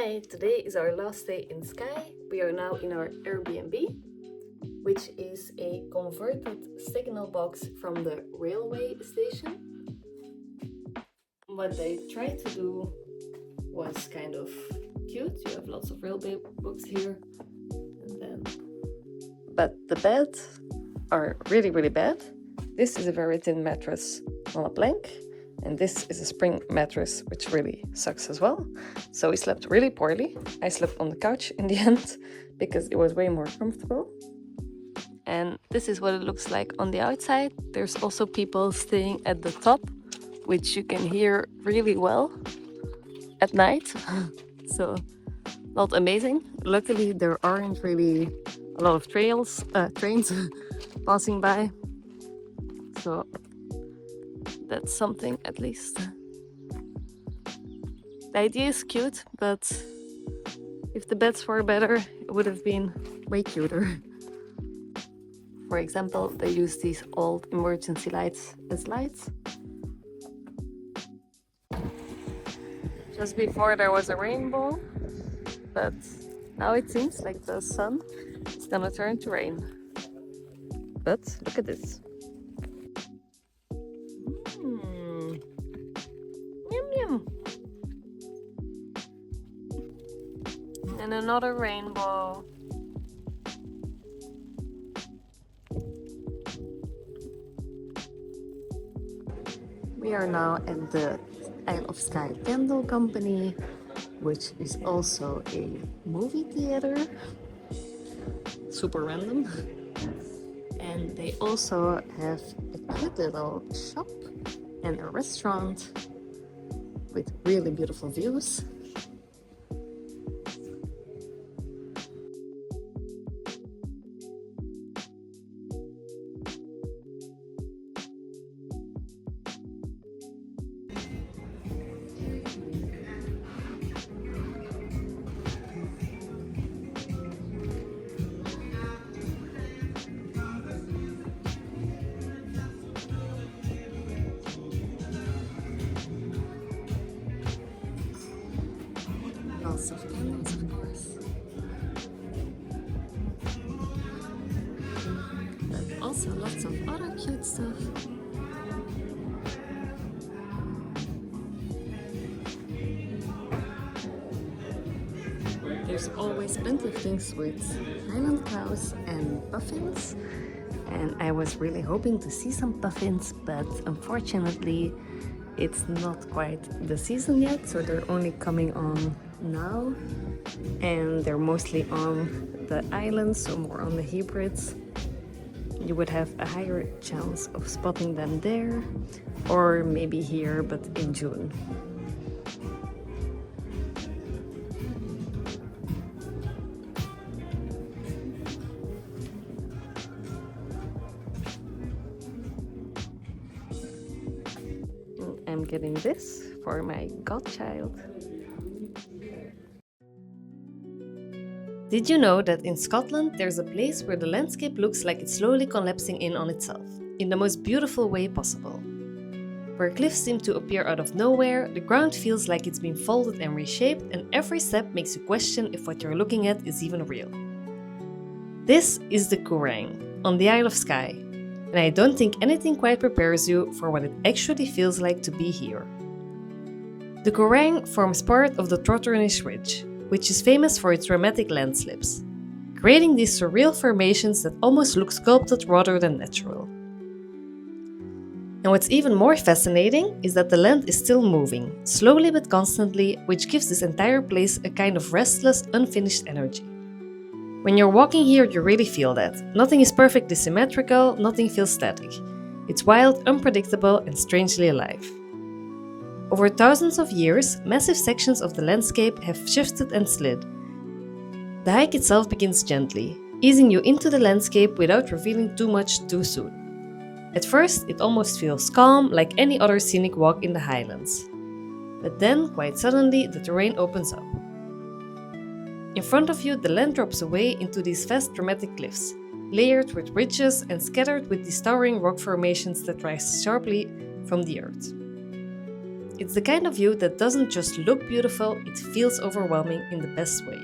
Hi, today is our last day in Skye. We are now in our Airbnb, which is a converted signal box from the railway station. What they tried to do was kind of cute. You have lots of railway books here. But the beds are really bad. This is a very thin mattress on a plank. And this is a spring mattress, which really sucks as well. So we slept really poorly. I slept on the couch in the end because it was way more comfortable. And this is what it looks like on the outside. There's also people staying at the top, which you can hear really well at night. So not amazing. Luckily, there aren't really a lot of trains passing by. So that's something at least. The idea is cute, but if the beds were better, it would have been way cuter. For example, they use these old emergency lights as lights. Just before there was a rainbow, but now it seems like the sun is gonna turn to rain. But look at this. And another rainbow. We are now at the Isle of Skye Candle Company, which is also a movie theater. Super random. And they also have a cute little shop and a restaurant with really beautiful views. Lots of candles, of course. But also lots of other cute stuff. There's always plenty of things with highland cows and puffins. And I was really hoping to see some puffins, but unfortunately it's not quite the season yet, so they're only coming on now, and they're mostly on the islands, so more on the Hebrides. You would have a higher chance of spotting them there, or maybe here, but in June. I'm getting this for my godchild. Did you know that in Scotland there's a place where the landscape looks like it's slowly collapsing in on itself, in the most beautiful way possible? Where cliffs seem to appear out of nowhere, the ground feels like it's been folded and reshaped, and every step makes you question if what you're looking at is even real. This is the Quiraing, on the Isle of Skye, and I don't think anything quite prepares you for what it actually feels like to be here. The Quiraing forms part of the Trotternish Ridge, which is famous for its dramatic landslides, creating these surreal formations that almost look sculpted rather than natural. And what's even more fascinating is that the land is still moving, slowly but constantly, which gives this entire place a kind of restless, unfinished energy. When you're walking here, you really feel that. Nothing is perfectly symmetrical, nothing feels static. It's wild, unpredictable, and strangely alive. Over thousands of years, massive sections of the landscape have shifted and slid. The hike itself begins gently, easing you into the landscape without revealing too much too soon. At first, it almost feels calm, like any other scenic walk in the highlands. But then, quite suddenly, the terrain opens up. In front of you, the land drops away into these vast dramatic cliffs, layered with ridges and scattered with these towering rock formations that rise sharply from the earth. It's the kind of view that doesn't just look beautiful, it feels overwhelming in the best way.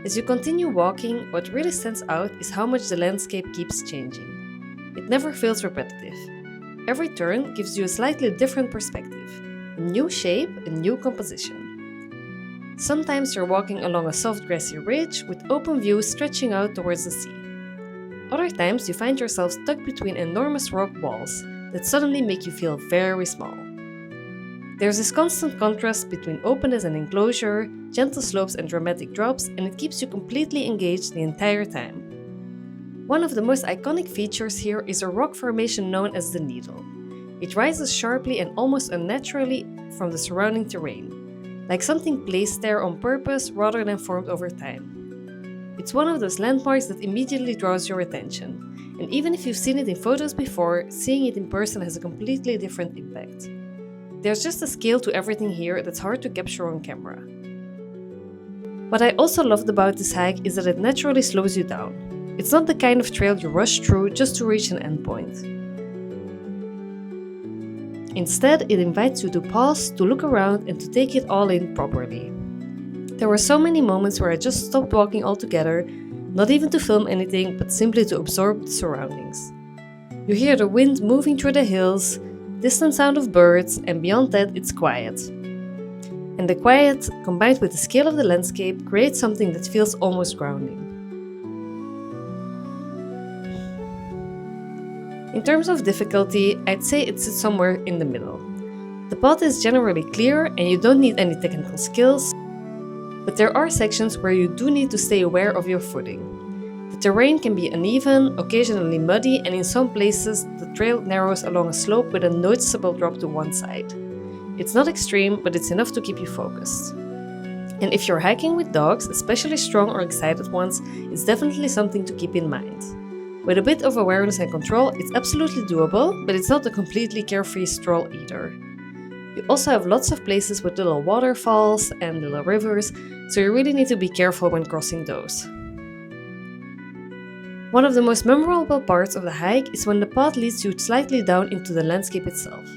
As you continue walking, what really stands out is how much the landscape keeps changing. It never feels repetitive. Every turn gives you a slightly different perspective, a new shape, a new composition. Sometimes you're walking along a soft grassy ridge with open views stretching out towards the sea. Other times you find yourself stuck between enormous rock walls that suddenly make you feel very small. There's this constant contrast between openness and enclosure, gentle slopes and dramatic drops, and it keeps you completely engaged the entire time. One of the most iconic features here is a rock formation known as the Needle. It rises sharply and almost unnaturally from the surrounding terrain, like something placed there on purpose rather than formed over time. It's one of those landmarks that immediately draws your attention, and even if you've seen it in photos before, seeing it in person has a completely different impact. There's just a scale to everything here that's hard to capture on camera. What I also loved about this hike is that it naturally slows you down. It's not the kind of trail you rush through just to reach an endpoint. Instead, it invites you to pause, to look around, and to take it all in properly. There were so many moments where I just stopped walking altogether, not even to film anything, but simply to absorb the surroundings. You hear the wind moving through the hills, distant sound of birds, and beyond that, it's quiet. And the quiet, combined with the scale of the landscape, creates something that feels almost grounding. In terms of difficulty, I'd say it sits somewhere in the middle. The path is generally clear and you don't need any technical skills, but there are sections where you do need to stay aware of your footing. The terrain can be uneven, occasionally muddy, and in some places the trail narrows along a slope with a noticeable drop to one side. It's not extreme, but it's enough to keep you focused. And if you're hiking with dogs, especially strong or excited ones, it's definitely something to keep in mind. With a bit of awareness and control, it's absolutely doable, but it's not a completely carefree stroll either. You also have lots of places with little waterfalls and little rivers, so you really need to be careful when crossing those. One of the most memorable parts of the hike is when the path leads you slightly down into the landscape itself.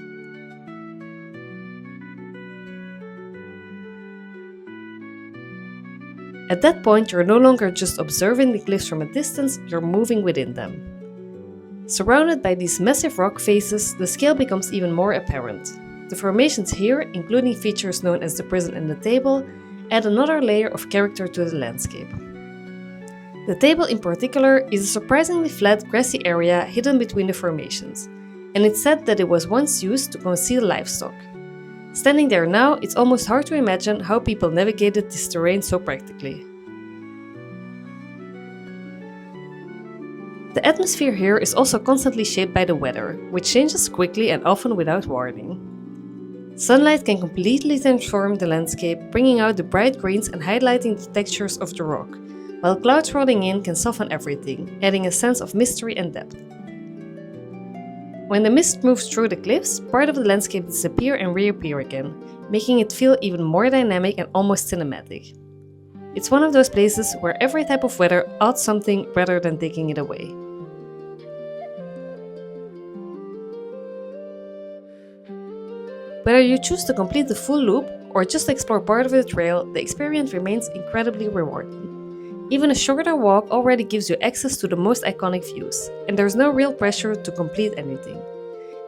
At that point, you're no longer just observing the cliffs from a distance, you're moving within them. Surrounded by these massive rock faces, the scale becomes even more apparent. The formations here, including features known as the prison and the table, add another layer of character to the landscape. The table in particular is a surprisingly flat grassy area hidden between the formations, and it's said that it was once used to conceal livestock. Standing there now, it's almost hard to imagine how people navigated this terrain so practically. The atmosphere here is also constantly shaped by the weather, which changes quickly and often without warning. Sunlight can completely transform the landscape, bringing out the bright greens and highlighting the textures of the rock, while clouds rolling in can soften everything, adding a sense of mystery and depth. When the mist moves through the cliffs, part of the landscape disappears and reappear again, making it feel even more dynamic and almost cinematic. It's one of those places where every type of weather adds something rather than taking it away. Whether you choose to complete the full loop or just explore part of the trail, the experience remains incredibly rewarding. Even a shorter walk already gives you access to the most iconic views, and there's no real pressure to complete anything.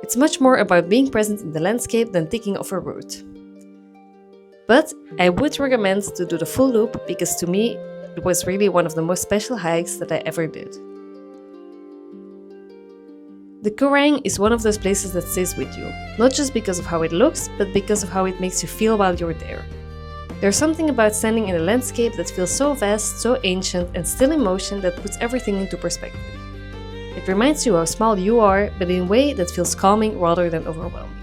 It's much more about being present in the landscape than ticking off a route. But I would recommend to do the full loop because to me, it was really one of the most special hikes that I ever did. The Quiraing is one of those places that stays with you, not just because of how it looks, but because of how it makes you feel while you're there. There's something about standing in a landscape that feels so vast, so ancient, and still in motion that puts everything into perspective. It reminds you how small you are, but in a way that feels calming rather than overwhelming.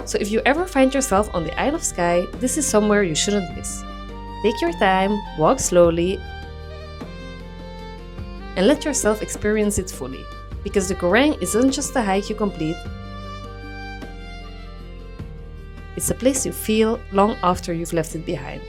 So if you ever find yourself on the Isle of Skye, this is somewhere you shouldn't miss. Take your time, walk slowly, and let yourself experience it fully. Because the Quiraing isn't just a hike you complete, it's a place you feel long after you've left it behind.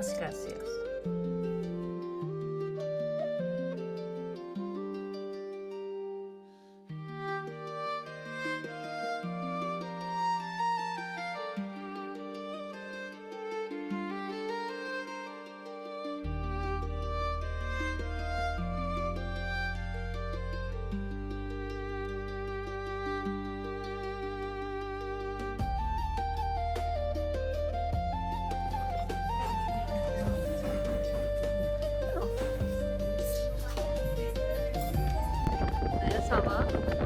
Muchísimas gracias. 네, 4번.